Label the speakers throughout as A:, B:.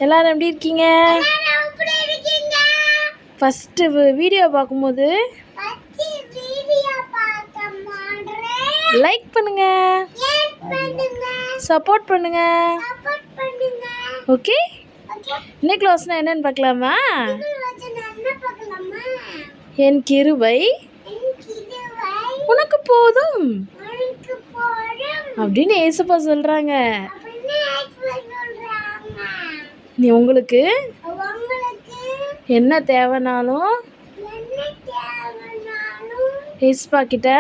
A: எல்லாரும் எப்படி இருக்கீங்க? ஃபஸ்ட்டு வீடியோ பார்க்கும்போது லைக் பண்ணுங்க, சப்போர்ட் பண்ணுங்க. ஓகே, இன்னைக்கு க்ளாஸ்னா என்னன்னு பார்க்கலாமா? என் கிருபை உனக்கு போதும் அப்படின்னு ஏசப்பா சொல்றாங்க. நீ உங்களுக்கு என்ன தேவைனாலும் ஏசப்பா கிட்ட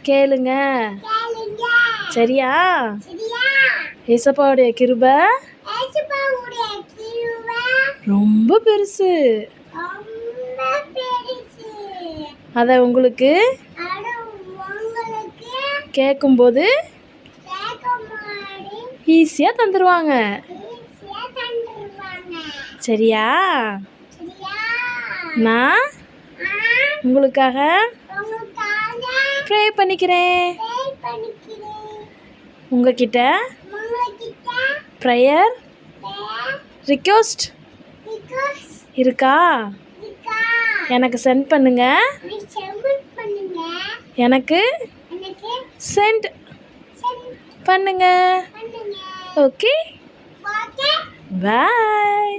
A: கேளுங்க, சரியா? ஏசப்பாவுடைய கிருபை ரொம்ப பெருசு. அதை உங்களுக்கு கேட்கும்போது ஈஸியாக தந்துடுவாங்க, சரியா? நான் உங்களுக்காக ப்ரே பண்ணிக்கிறேன். உங்ககிட்ட ப்ரேயர் ரிக்வெஸ்ட் இருக்கா? எனக்கு சென்ட் பண்ணுங்க, எனக்கு சென்ட் பண்ணுங்க. ஓகே, பாய்.